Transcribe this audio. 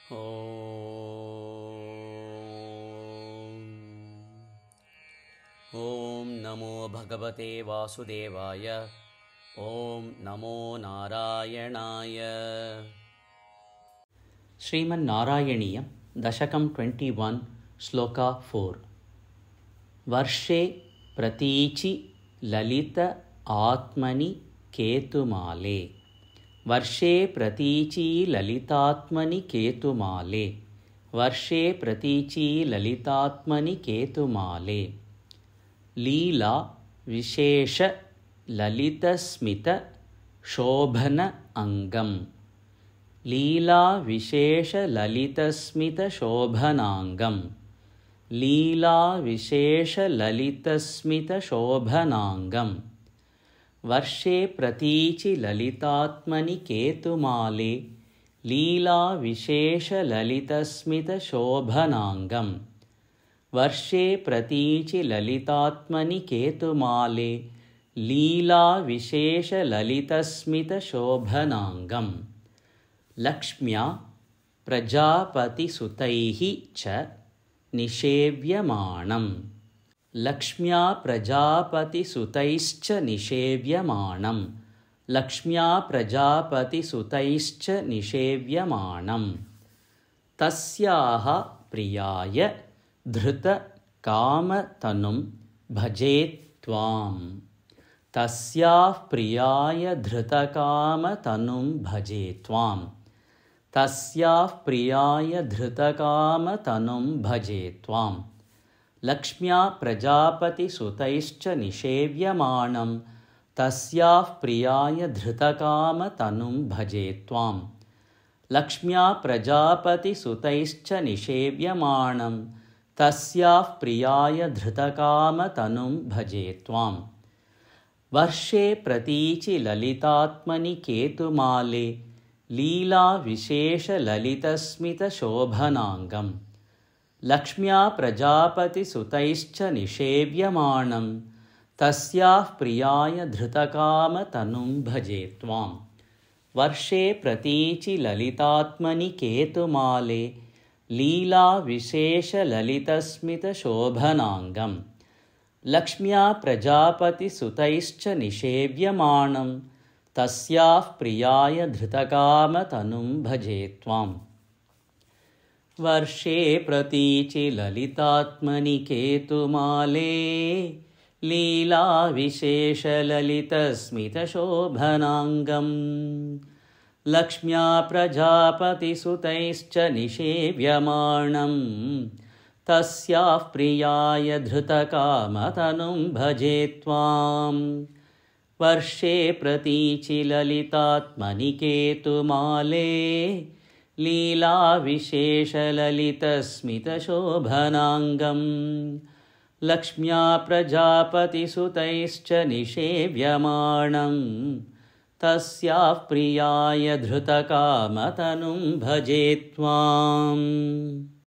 ॐ नमो भगवते वासुदेवाय। ॐ नमो नारायणाय। श्रीमन्नारायणीयं दशकं 21 श्लोका 4। वर्षे प्रतीचि ललित आत्मनि केतुमाले। वर्षे प्रतीचि ललितात्मनि केतुमाले। वर्षे प्रतीचि ललितात्मनि केतुमाले। लीला विशेष ललितस्मित शोभन अंगम। लीला विशेष ललितस्मित शोभनांगम। लीला विशेष ललितस्मित शोभनांगम। वर्षे प्रतीचि ललितात्मनि केतुमाले। लीला विशेष ललितस्मित शोभनांगम। वर्षे प्रतीचि ललितात्मनि केतुमाले। लीला विशेष ललितस्मित शोभनांगम। लक्ष्म्या प्रजापतिसुतैः च निषेव्यमाणम्। लक्ष्म्या प्रजापतिसुतैश्च निषेव्यमाणम्। लक्ष्म्या प्रजापतिसुतैश्च निषेव्यमाणम्। तस्याः प्रियाय धृतकामतनुं भजे त्वाम्। तस्याः प्रियाय धृतकामतनुं भजे त्वाम्। तस्याः प्रियाय धृतकामतनुं भजे त्वाम्। लक्ष्म्या प्रजापतिसुतैश्च निषेव्यमाणं। तस्याः प्रियाय धृतकामतनुं भजे त्वाम्। लक्ष्म्या प्रजापतिसुतैश्च निषेव्यमाणं। तस्याः प्रियाय धृतकामतनुं भजे त्वाम्। वर्षे प्रतीचि ललितात्मनि केतुमाले। लीला विशेष ललितस्मित शोभनांगम। लक्ष्म्या प्रजापतिसुतैश्च निषेव्यमाणं। तस्याः प्रियाय धृतकामतनुं भजे त्वाम्। वर्षे प्रतीचि ललितात्मनि केतुमाले। लीला विशेष ललितस्मित शोभनांगम। लक्ष्म्या प्रजापतिसुतैश्च निषेव्यमाणं। तस्याः प्रियाय धृतकामतनुं भजे त्वाम्। वर्षे प्रतीचि ललितात्मनि केतुमाले। लीला विशेष ललितस्मित शोभनांगम। लक्ष्म्या प्रजापतिसुतैश्च निषेव्यमाणं। तस्याः प्रियाय धृतकामतनुं भजे त्वाम्। वर्षे प्रतीचि ललितात्मनि केतुमाले। लीला विशेष ललितस्मित शोभनांगम। लक्ष्म्या प्रजापतिसुतैश्च निषेव्यमाणं। तस्याः प्रियाय धृतकामतनुं भजे त्वाम्।